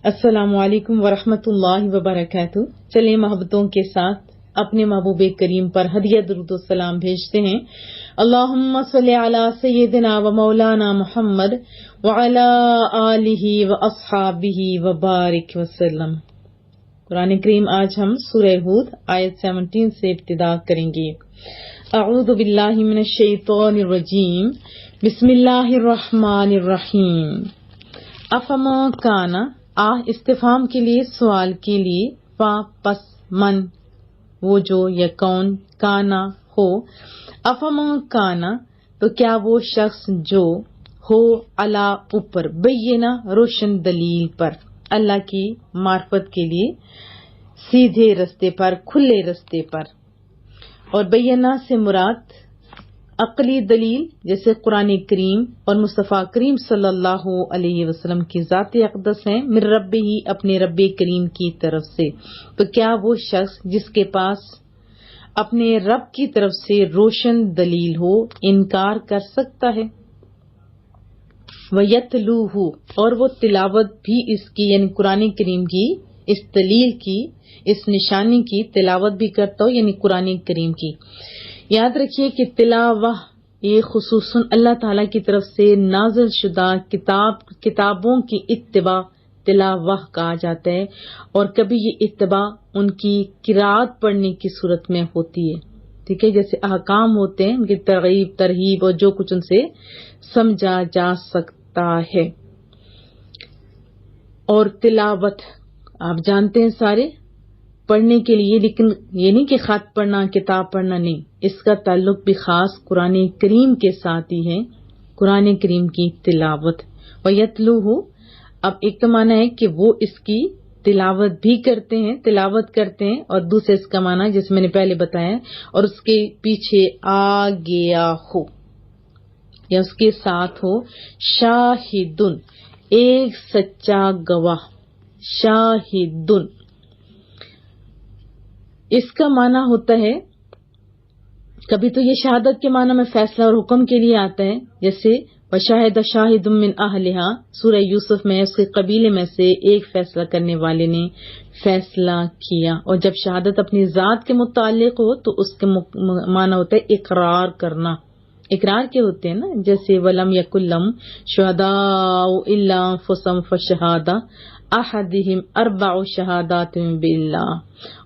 السلام علیکم ورحمۃ اللہ وبرکاتہ۔ چلیں محبتوں کے ساتھ اپنے محبوب کریم پر ہدیہ درود و سلام بھیجتے ہیں۔ اللہم صلی علی سیدنا و مولانا محمد وعلی آلہ و اصحابہ وبارک وسلم۔ قرآن کریم آج ہم سورہ ہود آیت 17 سے ابتدا کریں گے۔ اعوذ باللہ من الشیطان الرجیم، بسم اللہ الرحمن الرحیم۔ افما کانا، استفہام کے لیے، سوال کے لیے، فا پس، من وہ جو یا کون، کانا ہو، افما کانا تو کیا وہ شخص جو ہو، علا اوپر، بینہ روشن دلیل پر، اللہ کی معرفت کے لیے سیدھے رستے پر، کھلے رستے پر۔ اور بینہ سے مراد عقلی دلیل جیسے قرآن کریم اور مصطفیٰ کریم صلی اللہ علیہ وسلم کی ذات اقدس ہیں، من رب ہی، اپنے رب کریم کی طرف سے۔ تو کیا وہ شخص جس کے پاس اپنے رب کی طرف سے روشن دلیل ہو انکار کر سکتا ہے؟ وَيَتْلُوهُ، اور وہ تلاوت بھی اس کی، یعنی قرآن کریم کی اس دلیل کی، اس نشانی کی تلاوت بھی کرتا ہو، یعنی قرآن کریم کی۔ یاد رکھیے کہ تلاوہ یہ خصوصاً اللہ تعالیٰ کی طرف سے نازل شدہ کتابوں کی اتباع تلاوہ کہا جاتا ہے، اور کبھی یہ اتباع ان کی قرات پڑھنے کی صورت میں ہوتی ہے، ٹھیک ہے، جیسے احکام ہوتے ہیں ان کی ترغیب ترہیب اور جو کچھ ان سے سمجھا جا سکتا ہے۔ اور تلاوت آپ جانتے ہیں سارے پڑھنے کے لیے، لیکن یہ نہیں کہ خط پڑھنا، کتاب پڑھنا نہیں، اس کا تعلق بھی خاص قرآن کریم کے ساتھ ہی ہے، قرآن کریم کی تلاوت۔ وَيَتْلُوهُ، اب ایک تو معنی ہے کہ وہ اس کی تلاوت بھی کرتے ہیں، تلاوت کرتے ہیں، اور دوسرے اس کا معنی جیسے میں نے پہلے بتایا، اور اس کے پیچھے آ گیا ہو یا اس کے ساتھ ہو، شاہدن، ایک سچا گواہ، شاہدن اس کا معنی ہوتا ہے، کبھی تو یہ شہادت کے معنی میں فیصلہ اور حکم کے لیے آتا ہے، جیسے وَشَاهِدَ شَاهِدٌ مِّنْ أَهْلِهَا، سورہ یوسف میں اس کے قبیلے میں سے ایک فیصلہ کرنے والے نے فیصلہ کیا۔ اور جب شہادت اپنی ذات کے متعلق ہو تو اس کے معنی ہوتا ہے اقرار کرنا۔ اقرار کے ہوتے ہیں نا، جیسے وَلَمْ يَكُن لَّهُمْ شُهَدَاءُ إِلَّا أَنفُسُهُمْ فَشَهَادَةُ أَحَدِهِمْ أَرْبَعُ شَهَادَاتٍ بِاللَّهِ،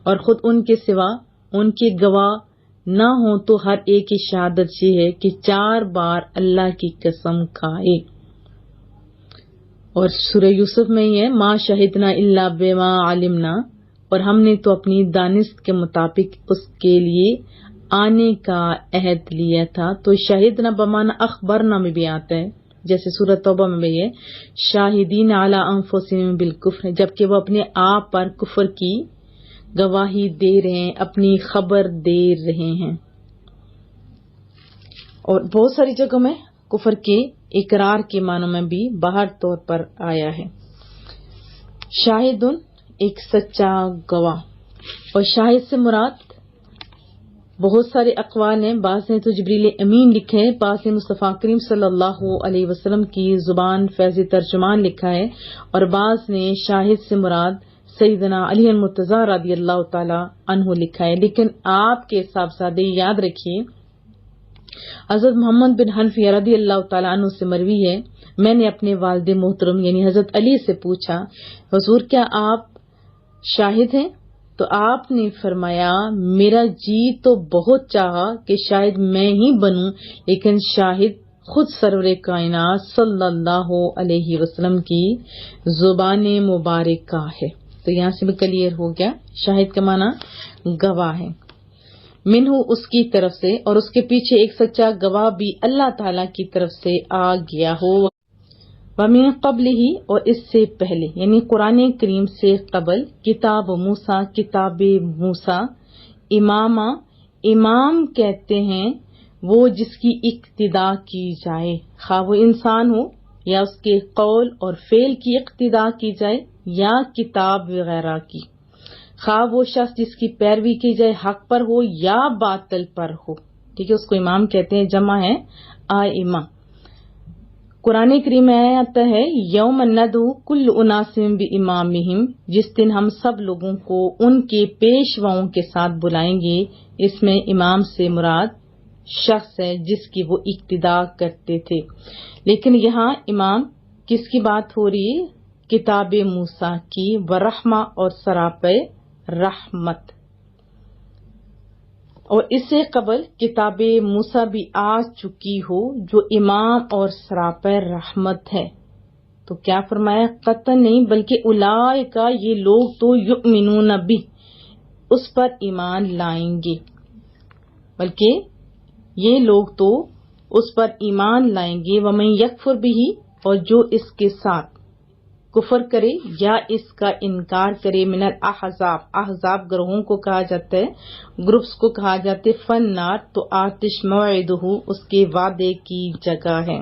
اور خود ان کے سوا ان کے گواہ نہ ہوں تو ہر ایک کی شہادت یہ ہے کہ 4 بار اللہ کی قسم کھائے۔ اور سورہ یوسف میں یہ ہے، ما شہدنا الا بما علمنا، اور ہم نے تو اپنی دانست کے مطابق اس کے لیے آنے کا عہد لیا تھا۔ تو شہدنا بمعنی اخبرنا میں بھی آتا ہے، جیسے سورہ توبہ میں بھی ہے شاہدین علی انفسہم بالکفر، جبکہ وہ اپنے آپ پر کفر کی گواہی دے رہے ہیں، اپنی خبر دے رہے ہیں۔ اور بہت ساری جگہوں میں کفر کے اقرار کے معنوں میں بھی باہر طور پر آیا ہے۔ شاہدن ایک سچا گواہ، اور شاہد سے مراد بہت سارے اقوال ہیں، بعض نے تو جبریل امین لکھے ہیں، بعض نے مصطفیٰ کریم صلی اللہ علیہ وسلم کی زبان فیض ترجمان لکھا ہے، اور بعض نے شاہد سے مراد سیدنا علی المرتضی رضی اللہ تعالی عنہ لکھا ہے۔ لیکن آپ کے حساب سے یاد رکھیے، حضرت محمد بن حنفیہ رضی اللہ تعالی عنہ سے مروی ہے، میں نے اپنے والد محترم یعنی حضرت علی سے پوچھا، حضور کیا آپ شاہد ہیں؟ تو آپ نے فرمایا، میرا جی تو بہت چاہا کہ شاید میں ہی بنوں، لیکن شاہد خود سرور کائنات صلی اللہ علیہ وسلم کی زبان مبارکہ ہے۔ تو یہاں سے بھی کلیئر ہو گیا، شاہد کا معنی گواہ ہے، منہ اس کی طرف سے، اور اس کے پیچھے ایک سچا گواہ بھی اللہ تعالی کی طرف سے آ گیا ہو۔ وَمِن قَبْلِهِ، اور اس سے پہلے یعنی قرآن کریم سے قبل، کتاب موسیٰ، کتاب موسیٰ، امامہ، امام کہتے ہیں وہ جس کی اقتداء کی جائے، خواہ وہ انسان ہو یا اس کے قول اور فعل کی اقتداء کی جائے یا کتاب وغیرہ کی، خواہ وہ شخص جس کی پیروی کی جائے حق پر ہو یا باطل پر ہو، ٹھیک ہے، اس کو امام کہتے ہیں، جمع ہے آئمہ۔ قرآن کریم میں آتا ہے یوم ندعو کل اناس بامامہم، جس دن ہم سب لوگوں کو ان کے پیشواؤں کے ساتھ بلائیں گے. اس میں امام سے مراد شخص ہے جس کی وہ اقتداء کرتے تھے. لیکن یہاں امام کس کی بات ہو رہی ہے؟ کتاب موسیٰ کی، ورحمہ اور سراپے رحمت. اور اس سے قبل کتاب موسیٰ بھی آ چکی ہو جو امام اور سراپے رحمت ہے. تو کیا فرمایا؟ قطعاً نہیں، بلکہ اولئک، یہ لوگ تو یؤمنون بہ، اس پر ایمان لائیں گے، بلکہ یہ لوگ تو اس پر ایمان لائیں گے. ومن یکفر بہ، اور جو اس کے ساتھ کفر کرے یا اس کا انکار کرے، من الاحزاب، احزاب گروہوں کو کہا جاتا ہے، گروپس کو کہا جاتا ہے. فالنار، تو آتش، موعدہ، اس کے وعدے کی جگہ ہے.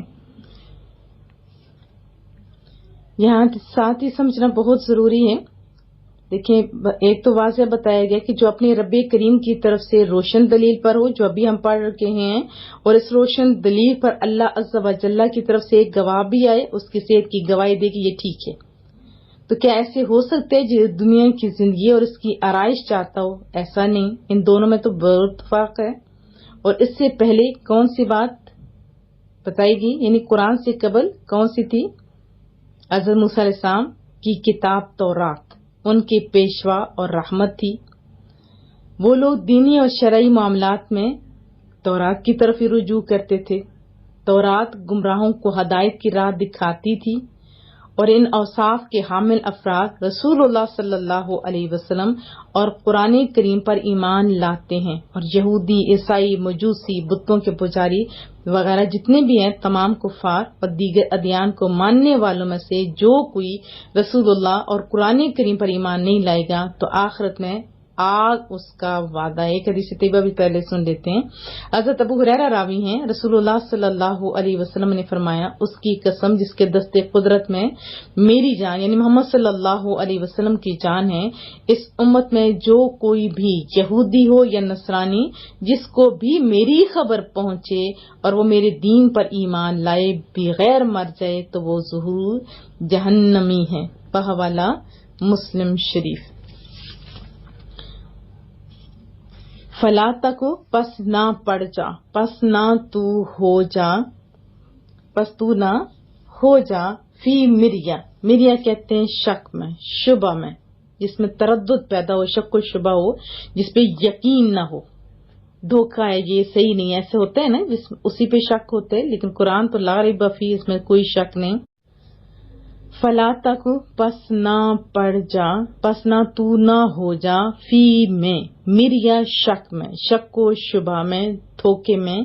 یہاں ساتھ ہی سمجھنا بہت ضروری ہے. دیکھیں، ایک تو واضح بتایا گیا کہ جو اپنے رب کریم کی طرف سے روشن دلیل پر ہو، جو ابھی ہم پڑھ رکھے ہیں، اور اس روشن دلیل پر اللہ عز و جل کی طرف سے ایک گواہ بھی آئے، اس کی صحت کی گواہی دے کہ یہ ٹھیک ہے. تو کیا ایسے ہو سکتے ہیں جو دنیا کی زندگی اور اس کی آرائش چاہتا ہو؟ ایسا نہیں. ان دونوں میں تو بہت فرق ہے. اور اس سے پہلے کون سی بات بتائی گئی؟ یعنی قرآن سے قبل کون سی تھی؟ حضرت موسیٰ علیہ السلام کی کتاب تورات، ان کے پیشوا اور رحمت تھی. وہ لوگ دینی اور شرعی معاملات میں تورات کی طرف ہی رجوع کرتے تھے. تورات گمراہوں کو ہدایت کی راہ دکھاتی تھی، اور ان اوصاف کے حامل افراد رسول اللہ صلی اللہ علیہ وسلم اور قرآن کریم پر ایمان لاتے ہیں. اور یہودی، عیسائی، مجوسی، بتوں کے پجاری وغیرہ جتنے بھی ہیں، تمام کفار اور دیگر ادیان کو ماننے والوں میں سے جو کوئی رسول اللہ اور قرآن کریم پر ایمان نہیں لائے گا تو آخرت میں آگ اس کا وعدہ ہے. ایک حدیث طیبہ بھی پہلے سن لیتے ہیں. حضرت ابو ہریرہ راوی ہیں، رسول اللہ صلی اللہ علیہ وسلم نے فرمایا، اس کی قسم جس کے دستے قدرت میں میری جان، یعنی محمد صلی اللہ علیہ وسلم کی جان ہے، اس امت میں جو کوئی بھی یہودی ہو یا نصرانی، جس کو بھی میری خبر پہنچے اور وہ میرے دین پر ایمان لائے بغیر مر جائے تو وہ ضرور جہنمی ہے. بحوالہ مسلم شریف. فلا تکو، پس نہ پڑ جا، پس نہ تو ہو جا، پس تو نہ ہو جا، فی مریا، مریا کہتے ہیں شک میں، شبہ میں، جس میں تردد پیدا ہو، شک و شبہ ہو، جس پہ یقین نہ ہو. دھوکہ ہے، یہ صحیح نہیں، ایسے ہوتا ہے نا، اسی پہ شک ہوتا ہے. لیکن قرآن تو لا ریب فیہ، اس میں کوئی شک نہیں. فلا تکو، پس نہ پڑ جا، پس نہ تو نہ ہو جا، فی میں، مریا شک میں، شک و شبہ میں، دھوکے میں،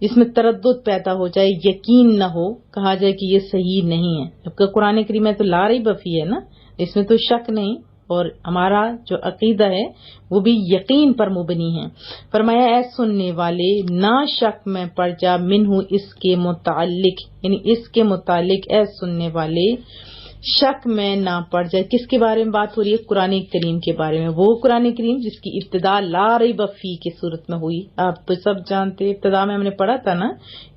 جس میں تردد پیدا ہو جائے، یقین نہ ہو، کہا جائے کہ یہ صحیح نہیں ہے. جبکہ قرآن کریم میں تو لا ریب فیہ ہے نا، اس میں تو شک نہیں. اور ہمارا جو عقیدہ ہے وہ بھی یقین پر مبنی ہے. فرمایا، اے سننے والے، نہ شک میں پڑ جا، منہ، اس کے متعلق، یعنی اس کے متعلق، اے سننے والے شک میں نہ پڑ جائے. کس کے بارے میں بات ہو رہی ہے؟ قرآن کریم کے بارے میں. وہ قرآن کریم جس کی ابتدا لا ریب فیہ کی صورت میں ہوئی. آپ تو سب جانتے، ابتدا میں ہم نے پڑھا تھا نا،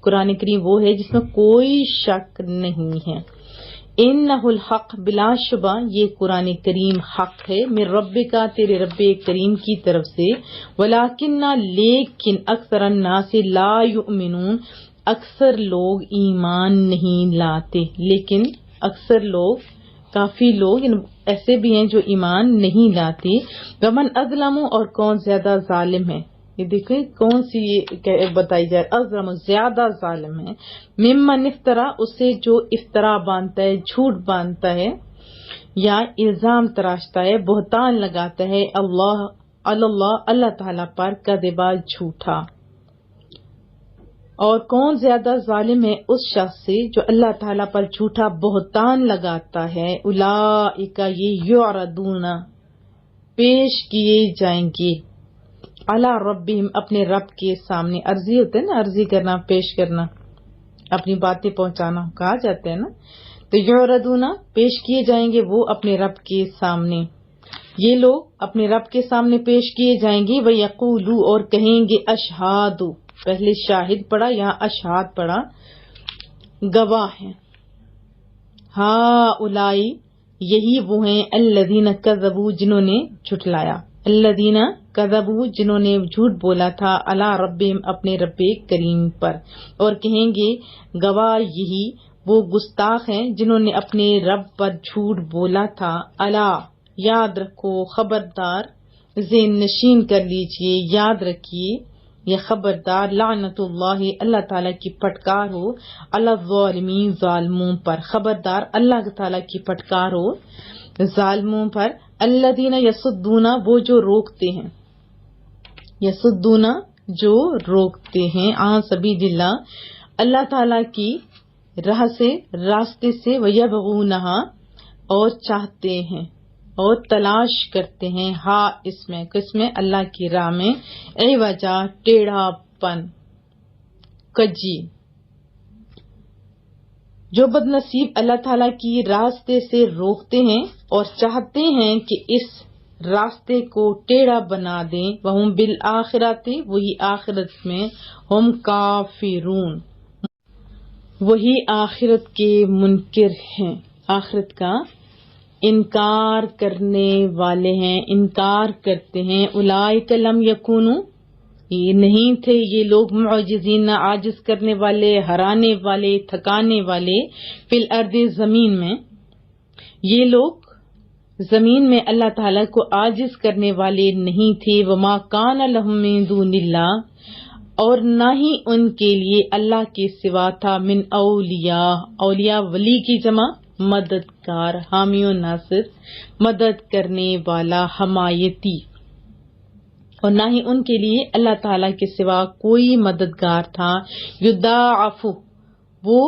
قرآن کریم وہ ہے جس میں کوئی شک نہیں ہے. انہ الحق، بلا شبہ یہ قرآن کریم حق ہے، من ربک، تیرے رب کریم کی طرف سے. ولیکن، لیکن، اکثر الناس لا یؤمنون، اکثر لوگ ایمان نہیں لاتے. لیکن اکثر لوگ، کافی لوگ ایسے بھی ہیں جو ایمان نہیں لاتے. ومن اظلم، اور کون زیادہ ظالم ہے. یہ دیکھیں کون سی بتائی جائے، اظلم، زیادہ ظالم ہے. ممن افترا، اسے جو افطرا باندھتا ہے، جھوٹ باندھتا ہے یا الزام تراشتا ہے، بہتان لگاتا ہے، اللہ تعالیٰ پر، کذبا، جھوٹا. اور کون زیادہ ظالم ہے اس شخص سے جو اللہ تعالیٰ پر جھوٹا بہتان لگاتا ہے. اولئک، یہ یعرضون، پیش کیے جائیں گے، علی ربہم، اپنے رب کے سامنے. عرضی ہوتا ہے نا، عرضی کرنا، پیش کرنا، اپنی باتیں پہنچانا کہا جاتا ہے نا. تو یعرضون، پیش کیے جائیں گے وہ اپنے رب کے سامنے. یہ لوگ اپنے رب کے سامنے پیش کیے جائیں گے. وَيَقُولُ، اور کہیں گے، اشہاد، پہلے شاہد پڑھا، یہاں اشہاد پڑھا. گواہ ہیں. ہؤلائی یہی وہ ہیں الذین کذبوا جنہوں نے جھٹلایا، الذین کذبوا جنہوں نے جھوٹ بولا تھا علی ربہم اپنے رب کریم پر. اور کہیں گے گواہ یہی وہ گستاخ ہیں جنہوں نے اپنے رب پر جھوٹ بولا تھا. الا یاد رکھو، خبردار، ذہن نشین کر لیجئے، یاد رکھیے یہ خبردار، لعنت اللہ اللہ تعالیٰ کی پھٹکار ہو علی الظالمین ظالموں پر، خبردار اللہ تعالیٰ کی پھٹکار ہو ظالموں پر. الذین یصدون وہ جو روکتے ہیں، یصدون جو روکتے ہیں، عن سبیل اللہ اللہ تعالیٰ کی راہ سے، راستے سے، ویبغونہا اور چاہتے ہیں اور تلاش کرتے ہیں، اس میں اللہ کی راہ میں، عوجا ٹیڑھا پن، کجی. جو بد نصیب اللہ تعالیٰ کی راستے سے روکتے ہیں اور چاہتے ہیں کہ اس راستے کو ٹیڑھا بنا دیں، وہم بالآخرۃ وہی آخرت میں، ہم کافرون وہی آخرت کے منکر ہیں، آخرت کا انکار کرنے والے ہیں، انکار کرتے ہیں. اولئک لم یکونوا یہ نہیں تھے یہ لوگ، معجزین عاجز کرنے والے، ہرانے والے، تھکانے والے، فی الارض زمین میں. یہ لوگ زمین میں اللہ تعالیٰ کو عاجز کرنے والے نہیں تھے. وما کان لہم من دون اللہ اور نہ ہی ان کے لیے اللہ کے سوا تھا، من اولیاء اولیاء ولی کی جمع مددگار، حامی و ناصر مدد کرنے والا، حمایتی. اور نہ ہی ان کے لیے اللہ تعالیٰ کے سوا کوئی مددگار تھا. یضاعف وہ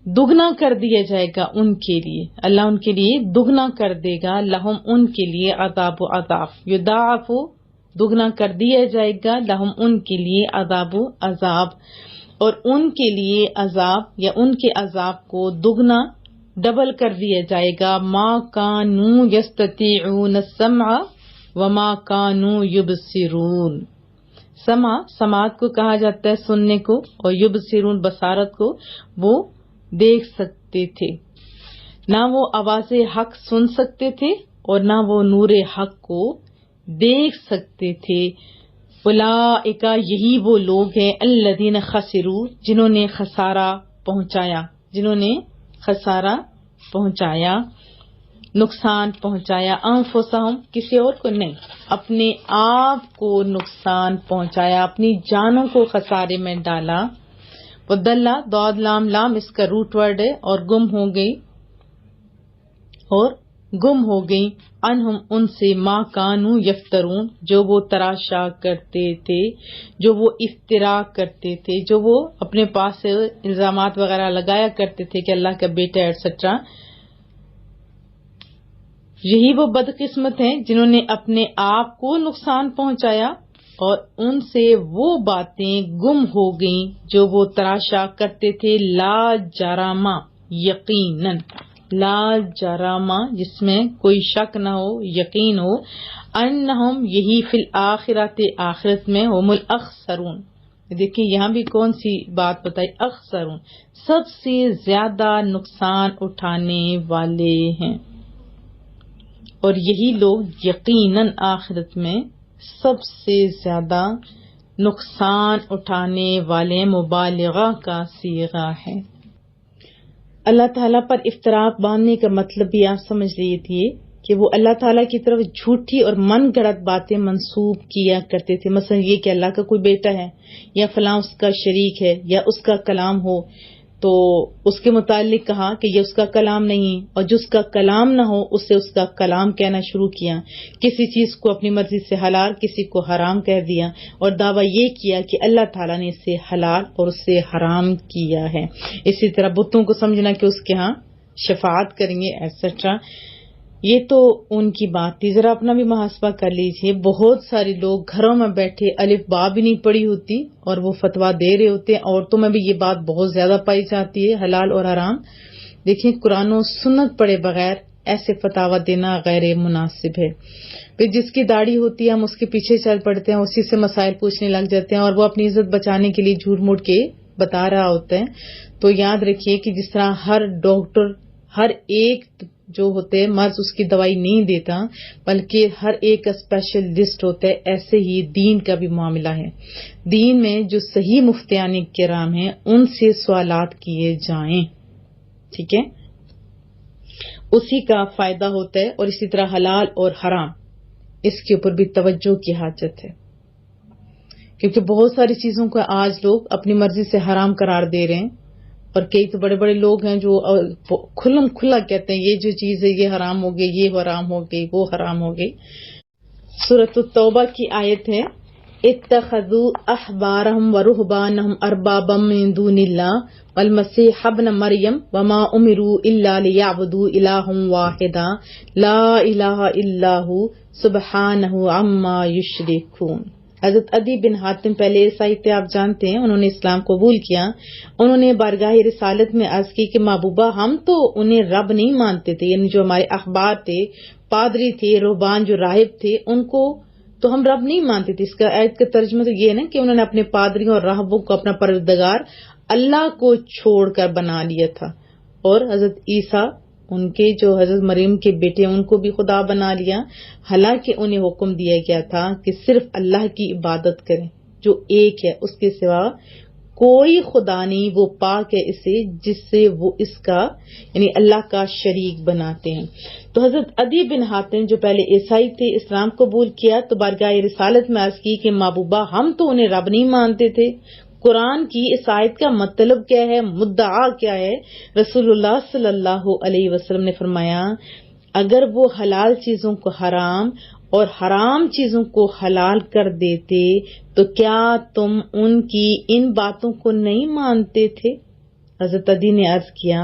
دگنا کر دیا جائے گا ان کے لیے، اللہ ان کے لیے دگنا کر دے گا، لہم ان کے لیے، عذاب و عذاب. یضاعف دگنا کر دیا جائے گا، لہم ان کے لیے، عذاب و عذاب اور ان کے لیے عذاب یا ان کے عذاب کو دگنا ڈبل کر دیا جائے گا. ما کانوا یستطیعون السمع وما کانوا یبصرون. سماعت کو کہا جاتا ہے سننے کو، اور یبصرون بصارت کو، وہ دیکھ سکتے تھے. نہ وہ آواز حق سن سکتے تھے اور نہ وہ نور حق کو دیکھ سکتے تھے. اولئک یہی وہ لوگ ہیں الذین خسروا جنہوں نے خسارہ پہنچایا، جنہوں نے خسارہ پہنچایا، نقصان پہنچایا. انفسہم کسی اور کو نہیں، اپنے آپ کو نقصان پہنچایا، اپنی جانوں کو خسارے میں ڈالا. وَضَلَّ ضاد لام لام اس کا روٹ ورڈ ہے، اور گم ہو گئی عنہم ان سے، ما کانوا یفترون جو وہ تراشا کرتے تھے، جو وہ افترا کرتے تھے، جو وہ اپنے پاس سے الزامات وغیرہ لگایا کرتے تھے کہ اللہ کا بیٹا ایٹسٹرا. یہی وہ بدقسمت ہیں جنہوں نے اپنے آپ کو نقصان پہنچایا اور ان سے وہ باتیں گم ہو گئیں جو وہ تراشا کرتے تھے. لا جرما یقیناً، لا جرما جس میں کوئی شک نہ ہو، یقین ہو، انہم یہی فی الآخرۃ آخرت میں، ہم الاخسرون. دیکھیں یہاں بھی کون سی بات بتائی، اخسرون سب سے زیادہ نقصان اٹھانے والے ہیں. اور یہی لوگ یقیناً آخرت میں سب سے زیادہ نقصان اٹھانے والے. مبالغہ کا صیغہ ہے. اللہ تعالیٰ پر افتراء باندھنے کا مطلب بھی آپ سمجھ لیجیے کہ وہ اللہ تعالیٰ کی طرف جھوٹی اور من گڑت باتیں منسوب کیا کرتے تھے. مثلا یہ کہ اللہ کا کوئی بیٹا ہے یا فلاں اس کا شریک ہے یا اس کا کلام ہو، تو اس کے متعلق کہا کہ یہ اس کا کلام نہیں، اور جس کا کلام نہ ہو اس سے اس کا کلام کہنا شروع کیا. کسی چیز کو اپنی مرضی سے حلال، کسی کو حرام کہہ دیا، اور دعویٰ یہ کیا کہ اللہ تعالیٰ نے اسے حلال اور اس سے حرام کیا ہے. اسی طرح بتوں کو سمجھنا کہ اس کے ہاں شفاعت کریں گے ایٹسٹرا. یہ تو ان کی بات تھی. ذرا اپنا بھی محاسبہ کر لیجئے. بہت سارے لوگ گھروں میں بیٹھے الف با بھی نہیں پڑھی ہوتی اور وہ فتویٰ دے رہے ہوتے ہیں. عورتوں میں بھی یہ بات بہت زیادہ پائی جاتی ہے، حلال اور حرام. دیکھیں قرآن و سنت پڑھے بغیر ایسے فتویٰ دینا غیر مناسب ہے. پھر جس کی داڑھی ہوتی ہے ہم اس کے پیچھے چل پڑتے ہیں، اسی سے مسائل پوچھنے لگ جاتے ہیں، اور وہ اپنی عزت بچانے کے لیے جھوٹ موٹ کے بتا رہا ہوتا ہے تو یاد رکھیے کہ جس طرح ہر ڈاکٹر ہر ایک جو ہوتے ہیں مرض اس کی دوائی نہیں دیتا بلکہ ہر ایک کا اسپیشل لسٹ ہوتا ہے، ایسے ہی دین کا بھی معاملہ ہے۔ دین میں جو صحیح مفتیان کرام ہیں ان سے سوالات کیے جائیں، ٹھیک ہے، اسی کا فائدہ ہوتا ہے۔ اور اسی طرح حلال اور حرام اس کے اوپر بھی توجہ کی حاجت ہے، کیونکہ بہت ساری چیزوں کو آج لوگ اپنی مرضی سے حرام قرار دے رہے ہیں، اور کئی تو بڑے بڑے لوگ ہیں جو کھلم کھلا کہتے ہیں یہ جو چیز ہے یہ حرام ہو گئی، یہ حرام ہو گئی، وہ حرام ہو گئی۔ سورۃ التوبہ کی آیت ہے اتخذوا احبارهم ورهبانهم اربابا من دون الله والمسيح ابن مريم وما امروا الا ليعبدوا الها واحدا لا اله الا هو سبحانه عما يشركون۔ حضرت عدی بن حاتم پہلے عیسائی تھے، آپ جانتے ہیں، انہوں نے اسلام قبول کیا۔ انہوں نے بارگاہ رسالت میں عرض کی کہ محبوبہ ہم تو انہیں رب نہیں مانتے تھے، یعنی جو ہمارے احبار تھے، پادری تھے، رہبان جو راہب تھے، ان کو تو ہم رب نہیں مانتے تھے۔ اس کا آیت کا ترجمہ تو یہ ہے نا کہ انہوں نے اپنے پادریوں اور راہبوں کو اپنا پروردگار اللہ کو چھوڑ کر بنا لیا تھا، اور حضرت عیسیٰ ان کے جو حضرت مریم کے بیٹے ان کو بھی خدا بنا لیا، حالانکہ انہیں حکم دیا گیا تھا کہ صرف اللہ کی عبادت کریں جو ایک ہے، اس کے سوا کوئی خدا نہیں، وہ پاک ہے اسے جس سے وہ اس کا یعنی اللہ کا شریک بناتے ہیں۔ تو حضرت عدی بن حاتم جو پہلے عیسائی تھے، اسلام قبول کیا تو بارگاہ رسالت میں عرض کی کہ محبوبہ ہم تو انہیں رب نہیں مانتے تھے۔ قرآن کی اس آیت کا مطلب کیا ہے، مدعا کیا ہے؟ رسول اللہ صلی اللہ علیہ وسلم نے فرمایا اگر وہ حلال چیزوں کو حرام اور حرام چیزوں کو حلال کر دیتے تو کیا تم ان کی ان باتوں کو نہیں مانتے تھے؟ حضرت عدی نے عرض کیا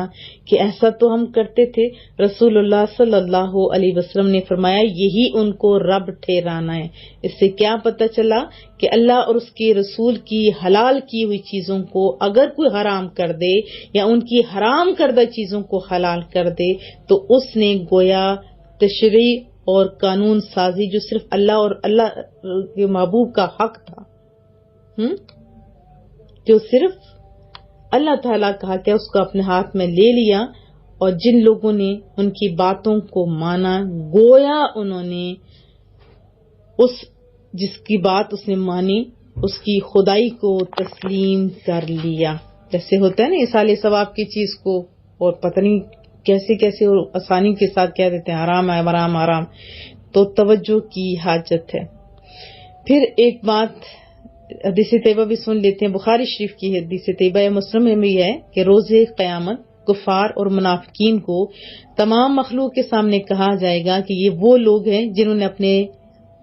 کہ ایسا تو ہم کرتے تھے۔ رسول اللہ صلی اللہ علیہ وسلم نے فرمایا یہی ان کو رب ٹھہرانا ہے۔ اس سے کیا پتہ چلا کہ اللہ اور اس کے رسول کی حلال کی ہوئی چیزوں کو اگر کوئی حرام کر دے یا ان کی حرام کردہ چیزوں کو حلال کر دے تو اس نے گویا تشریع اور قانون سازی جو صرف اللہ اور اللہ کے محبوب کا حق تھا، جو صرف اللہ تعالیٰ کا حق ہے، اس کو اپنے ہاتھ میں لے لیا، اور جن لوگوں نے ان کی باتوں کو مانا گویا انہوں نے اس جس کی بات اس نے مانی اس کی خدائی کو تسلیم کر لیا۔ جیسے ہوتا ہے نا اصال ثواب کی چیز کو اور پتہ نہیں کیسے کیسے اور آسانی کے ساتھ کہہ دیتے ہیں حرام ہے، حرام حرام، تو توجہ کی حاجت ہے۔ پھر ایک بات حدیث طیبہ بھی سن لیتے ہیں، بخاری شریف کی حدیث طیبہ ہے، مسلم میں بھی ہے کہ روز قیامت کفار اور منافقین کو تمام مخلوق کے سامنے کہا جائے گا کہ یہ وہ لوگ ہیں جنہوں نے اپنے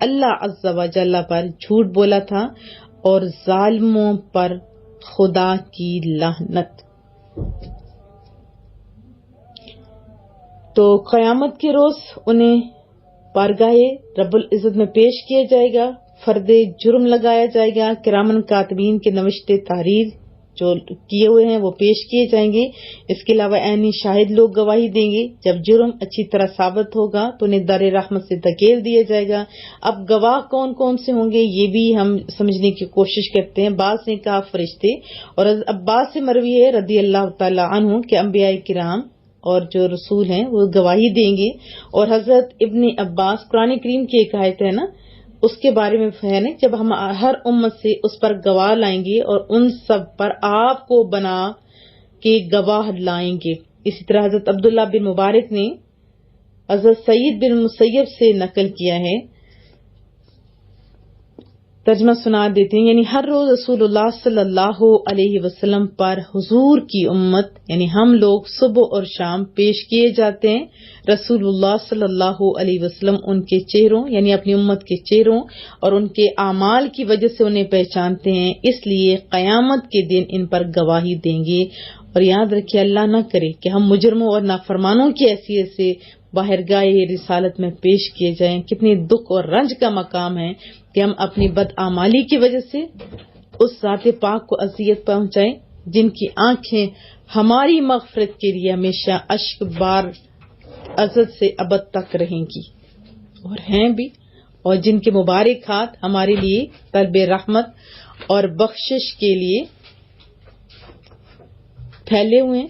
اللہ عز و جل پر جھوٹ بولا تھا، اور ظالموں پر خدا کی لعنت۔ تو قیامت کے روز انہیں بارگاہ رب العزت میں پیش کیا جائے گا، فرد جرم لگایا جائے گا، کرامن کاتبین کے نوشتے تحریر جو کیے ہوئے ہیں وہ پیش کیے جائیں گے۔ اس کے علاوہ عینی شاہد لوگ گواہی دیں گے۔ جب جرم اچھی طرح ثابت ہوگا تو انہیں دار رحمت سے دھکیل دیا جائے گا۔ اب گواہ کون کون سے ہوں گے یہ بھی ہم سمجھنے کی کوشش کرتے ہیں۔ بعض نے کہا فرشتے، اور عباس سے مروی ہے رضی اللہ تعالی عنہ کہ انبیاء کرام اور جو رسول ہیں وہ گواہی دیں گے۔ اور حضرت ابن عباس قرآن کریم کی ایک آیت ہے نا، اس کے بارے میں ہے نا، جب ہم ہر امت سے اس پر گواہ لائیں گے اور ان سب پر آپ کو بنا کے گواہ لائیں گے۔ اسی طرح حضرت عبداللہ بن مبارک نے حضرت سعید بن مسیب سے نقل کیا ہے، ترجمہ سنا دیتے ہیں، یعنی ہر روز رسول اللہ صلی اللہ علیہ وسلم پر حضور کی امت یعنی ہم لوگ صبح اور شام پیش کیے جاتے ہیں۔ رسول اللہ صلی اللہ علیہ وسلم ان کے چہروں یعنی اپنی امت کے چہروں اور ان کے اعمال کی وجہ سے انہیں پہچانتے ہیں، اس لیے قیامت کے دن ان پر گواہی دیں گے۔ اور یاد رکھیے اللہ نہ کرے کہ ہم مجرموں اور نافرمانوں کی حیثیت سے باہرگاہ رسالت میں پیش کیے جائیں۔ کتنی دکھ اور رنج کا مقام ہے کہ ہم اپنی بدعمالی کی وجہ سے اس ذات پاک کو اذیت پہنچائیں جن کی آنکھیں ہماری مغفرت کے لیے ہمیشہ اشک بار عزت سے ابد تک رہیں گی اور ہیں بھی، اور جن کے مبارک ہاتھ ہمارے لیے طلب رحمت اور بخشش کے لیے پھیلے ہوئے ہیں.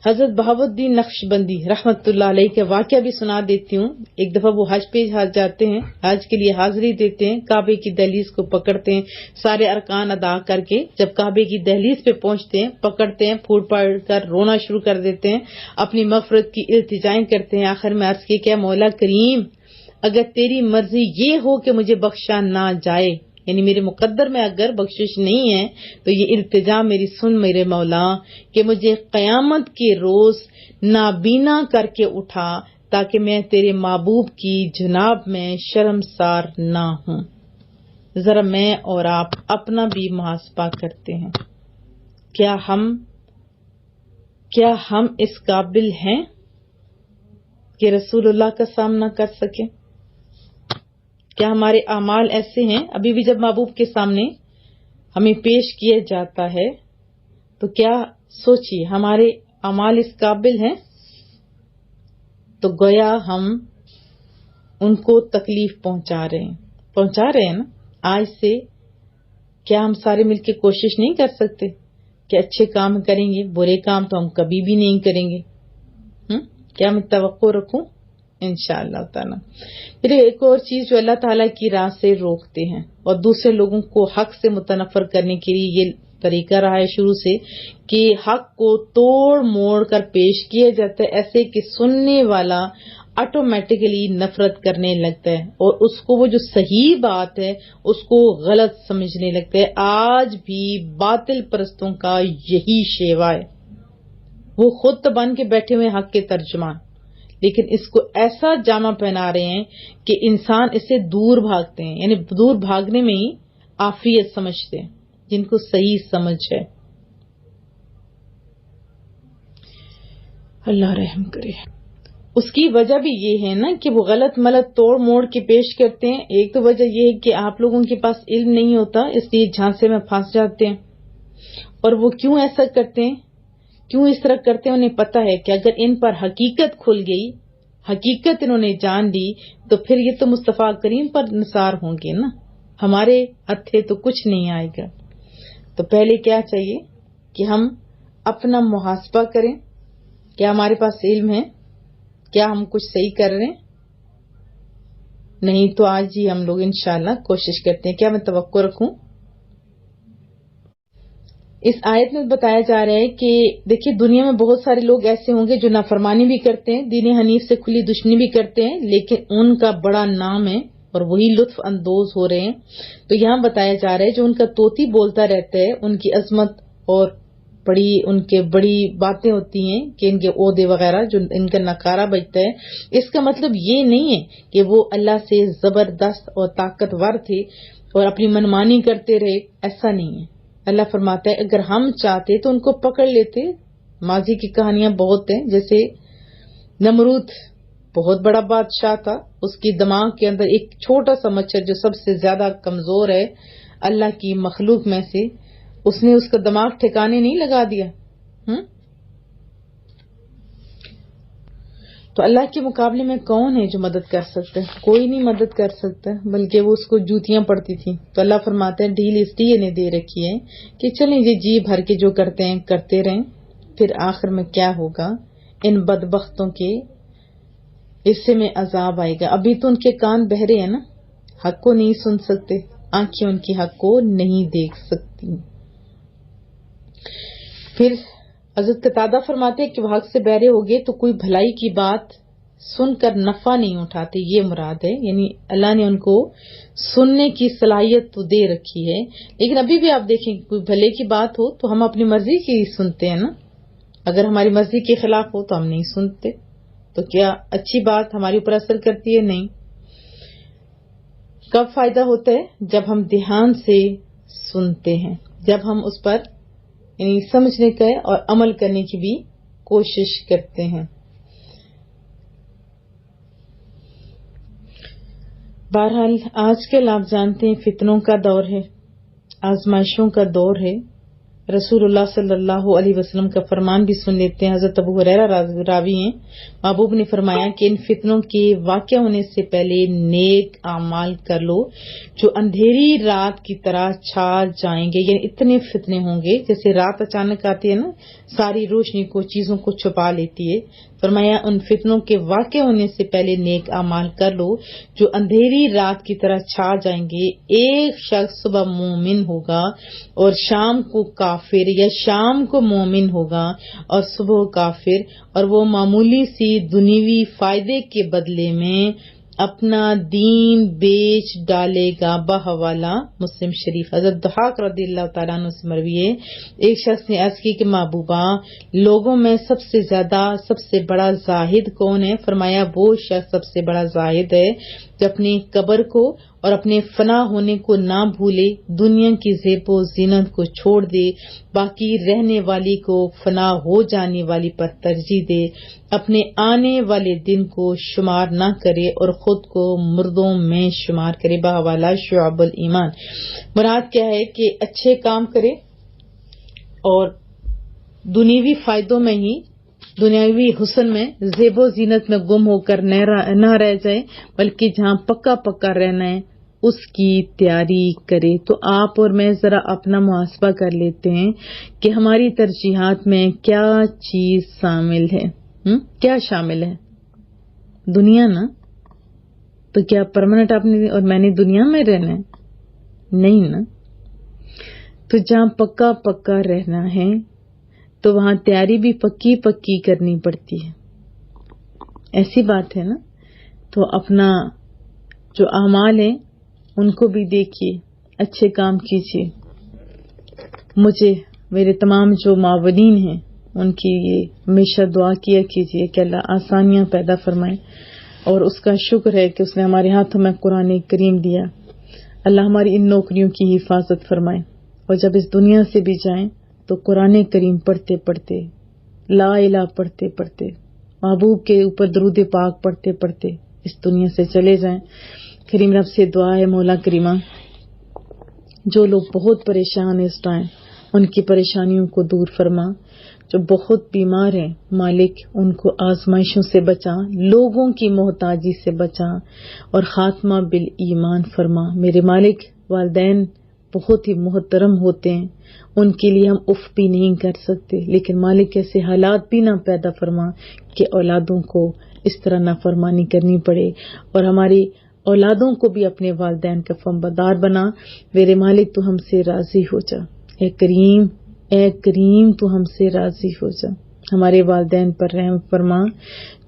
حضرت بہاؤالدین نقشبندی رحمت اللہ علیہ کا واقعہ بھی سنا دیتی ہوں. ایک دفعہ وہ حج پہ جاتے ہیں, حج کے لیے حاضری دیتے ہیں, کعبے کی دہلیز کو پکڑتے ہیں سارے ارکان ادا کر کے. جب کعبے کی دہلیز پہ پہنچتے ہیں پکڑتے ہیں, پھوٹ پھاڑ کر رونا شروع کر دیتے ہیں, اپنی مغفرت کی التجائیں کرتے ہیں. آخر میں عرض کی کہ مولا کریم اگر تیری مرضی یہ ہو کہ مجھے بخشا نہ جائے, یعنی میرے مقدر میں اگر بخشش نہیں ہے تو یہ التجا میری سن میرے مولا کہ مجھے قیامت کے روز نابینا کر کے اٹھا تاکہ میں تیرے محبوب کی جناب میں شرمسار نہ ہوں. ذرا میں اور آپ اپنا بھی محاسبہ کرتے ہیں. کیا ہم اس قابل ہیں کہ رسول اللہ کا سامنا کر سکیں؟ کیا ہمارے اعمال ایسے ہیں؟ ابھی بھی جب محبوب کے سامنے ہمیں پیش کیا جاتا ہے تو کیا سوچیے ہمارے اعمال اس قابل ہیں؟ تو گویا ہم ان کو تکلیف پہنچا رہے ہیں نا. آج سے کیا ہم سارے مل کے کوشش نہیں کر سکتے کہ اچھے کام کریں گے, برے کام تو ہم کبھی بھی نہیں کریں گے؟ کیا میں توقع رکھوں؟ انشاءاللہ تعالی. پھر ایک اور چیز جو اللہ تعالیٰ کی راہ سے روکتے ہیں اور دوسرے لوگوں کو حق سے متنفر کرنے کے لیے یہ طریقہ رہا ہے شروع سے کہ حق کو توڑ موڑ کر پیش کیا جاتا ہے ایسے کہ سننے والا آٹومیٹکلی نفرت کرنے لگتا ہے اور اس کو وہ جو صحیح بات ہے اس کو غلط سمجھنے لگتا ہے. آج بھی باطل پرستوں کا یہی شیوا ہے. وہ خود تو بن کے بیٹھے ہوئے حق کے ترجمان, لیکن اس کو ایسا جامہ پہنا رہے ہیں کہ انسان اس سے دور بھاگتے ہیں, یعنی دور بھاگنے میں ہی عافیت سمجھتے ہیں جن کو صحیح سمجھ ہے. اللہ رحم کرے. اس کی وجہ بھی یہ ہے نا کہ وہ غلط ملت توڑ موڑ کے پیش کرتے ہیں. ایک تو وجہ یہ ہے کہ آپ لوگوں کے پاس علم نہیں ہوتا, اس لیے جھانسے میں پھنس جاتے ہیں. اور وہ کیوں ایسا کرتے ہیں, کیوں اس طرح کرتے ہیں, انہیں پتا ہے کہ اگر ان پر حقیقت کھل گئی, حقیقت انہوں نے جان لی تو پھر یہ تو مصطفیٰ کریم پر نثار ہوں گے نا, ہمارے ہتھے تو کچھ نہیں آئے گا. تو پہلے کیا چاہیے کہ ہم اپنا محاسبہ کریں. کیا ہمارے پاس علم ہے؟ کیا ہم کچھ صحیح کر رہے ہیں؟ نہیں تو آج ہی ہم لوگ انشاءاللہ کوشش کرتے ہیں. کیا میں توقع رکھوں؟ اس آیت میں بتایا جا رہا ہے کہ دیکھیے دنیا میں بہت سارے لوگ ایسے ہوں گے جو نافرمانی بھی کرتے ہیں, دین حنیف سے کھلی دشمنی بھی کرتے ہیں, لیکن ان کا بڑا نام ہے اور وہی لطف اندوز ہو رہے ہیں. تو یہاں بتایا جا رہا ہے جو ان کا طوطی بولتا رہتا ہے, ان کی عظمت اور ان کے بڑی باتیں ہوتی ہیں کہ ان کے عہدے وغیرہ جو ان کا نکارہ بجتا ہے, اس کا مطلب یہ نہیں ہے کہ وہ اللہ سے زبردست اور طاقتور تھے اور اپنی منمانی کرتے رہے. ایسا نہیں ہے. اللہ فرماتا ہے اگر ہم چاہتے تو ان کو پکڑ لیتے. ماضی کی کہانیاں بہت ہیں, جیسے نمرود بہت بڑا بادشاہ تھا, اس کی دماغ کے اندر ایک چھوٹا سا مچھر جو سب سے زیادہ کمزور ہے اللہ کی مخلوق میں سے, اس نے اس کا دماغ ٹھکانے نہیں لگا دیا. تو اللہ کے مقابلے میں کون ہے جو مدد کر سکتا ہے؟ کوئی نہیں مدد کر سکتا, بلکہ وہ اس کو جوتیاں پڑتی تھیں. تو اللہ فرماتے ہیں ڈھیل اس لیے نے دے رکھی ہے کہ چلیں یہ جی بھر کے جو کرتے ہیں کرتے رہیں, پھر آخر میں کیا ہوگا, ان بدبختوں کے حصے میں عذاب آئے گا. ابھی تو ان کے کان بہرے ہیں نا, حق کو نہیں سن سکتے, آنکھیں ان کی حق کو نہیں دیکھ سکتی. پھر حضرت قتادہ فرماتے کہ وہ حق سے بہرے ہو گئے تو کوئی بھلائی کی بات سن کر نفع نہیں اٹھاتے, یہ مراد ہے. یعنی اللہ نے ان کو سننے کی صلاحیت تو دے رکھی ہے, لیکن ابھی بھی آپ دیکھیں کوئی بھلے کی بات ہو تو ہم اپنی مرضی کی سنتے ہیں نا, اگر ہماری مرضی کے خلاف ہو تو ہم نہیں سنتے. تو کیا اچھی بات ہمارے اوپر اثر کرتی ہے؟ نہیں. کب فائدہ ہوتا ہے؟ جب ہم دھیان سے سنتے ہیں, جب ہم اس پر یعنی سمجھنے کا اور عمل کرنے کی بھی کوشش کرتے ہیں. بہرحال آج کل آپ جانتے ہیں فتنوں کا دور ہے, آزمائشوں کا دور ہے, رسول اللہ صلی اللہ علیہ وسلم کا فرمان بھی سن لیتے ہیں. حضرت ابو ہریرہ راوی ہیں، محبوب نے فرمایا کہ ان فتنوں کے واقع ہونے سے پہلے نیک اعمال کر لو جو اندھیری رات کی طرح چھا جائیں گے. یعنی اتنے فتنے ہوں گے جیسے رات اچانک آتی ہے نا، ساری روشنی کو، چیزوں کو چھپا لیتی ہے. فرمایا ان فتنوں کے واقع ہونے سے پہلے نیک اعمال کر لو جو اندھیری رات کی طرح چھا جائیں گے. ایک شخص صبح مومن ہوگا اور شام کو کافر، یا شام کو مومن ہوگا اور صبح کافر، اور وہ معمولی سی دنیوی فائدے کے بدلے میں اپنا دین بیچ ڈالے گا. بحوالہ مسلم شریف. حضرت ضحاک رضی اللہ تعالیٰ عنہ سے مروی ہے، ایک شخص نے عرض کی کہ محبوبہ، لوگوں میں سب سے زیادہ سب سے بڑا زاہد کون ہے؟ فرمایا وہ شخص سب سے بڑا زاہد ہے جو اپنی قبر کو اور اپنے فنا ہونے کو نہ بھولے، دنیا کی زیب و زینت کو چھوڑ دے، باقی رہنے والی کو فنا ہو جانے والی پر ترجیح دے، اپنے آنے والے دن کو شمار نہ کرے اور خود کو مردوں میں شمار کرے. بحوالہ شعب الایمان. مراد کیا ہے کہ اچھے کام کرے اور دنیوی فائدوں میں ہی، دنیاوی حسن میں، زیب و زینت میں گم ہو کر نہ رہ جائے، بلکہ جہاں پکا پکا رہنا ہے اس کی تیاری کرے. تو آپ اور میں ذرا اپنا محاسبہ کر لیتے ہیں کہ ہماری ترجیحات میں کیا چیز شامل ہے. کیا شامل ہے؟ دنیا نا. تو کیا پرماننٹ آپ نے اور میں نے دنیا میں رہنا ہے؟ نہیں نا. تو جہاں پکا پکا رہنا ہے تو وہاں تیاری بھی پکی پکی کرنی پڑتی ہے. ایسی بات ہے نا. تو اپنا جو اعمال ہیں ان کو بھی دیکھیے، اچھے کام کیجیے. مجھے میرے تمام جو معاونین ہیں ان کی یہ ہمیشہ دعا کیا کیجیے کہ اللہ آسانیاں پیدا فرمائے، اور اس کا شکر ہے کہ اس نے ہمارے ہاتھوں میں قرآن کریم دیا. اللہ ہماری ان نوکریوں کی حفاظت فرمائے، اور جب اس دنیا سے بھی جائیں تو قرآن کریم پڑھتے پڑھتے، لا الہ پڑھتے پڑھتے، محبوب کے اوپر درود پاک پڑھتے پڑھتے اس دنیا سے چلے جائیں. کریم رب سے دعا ہے، مولا کریمہ جو لوگ بہت پریشان ہیں اس ٹائم، ان کی پریشانیوں کو دور فرما. جو بہت بیمار ہیں مالک ان کو آزمائشوں سے بچا، لوگوں کی محتاجی سے بچا، اور خاتمہ بالایمان فرما. میرے مالک والدین بہت ہی محترم ہوتے ہیں، ان کے لیے ہم اف بھی نہیں کر سکتے، لیکن مالک ایسے حالات بھی نہ پیدا فرما کہ اولادوں کو اس طرح نافرمانی کرنی پڑے، اور ہماری اولادوں کو بھی اپنے والدین کا فرمانبردار بنا. میرے مالک تو ہم سے راضی ہو جا. اے کریم تو ہم سے راضی ہو جا. ہمارے والدین پر رحم فرما،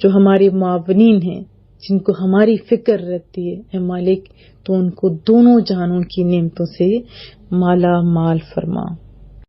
جو ہمارے معاونین ہیں جن کو ہماری فکر رہتی ہے. اے مالک تو ان کو دونوں جہانوں کی نعمتوں سے مالا مال فرما.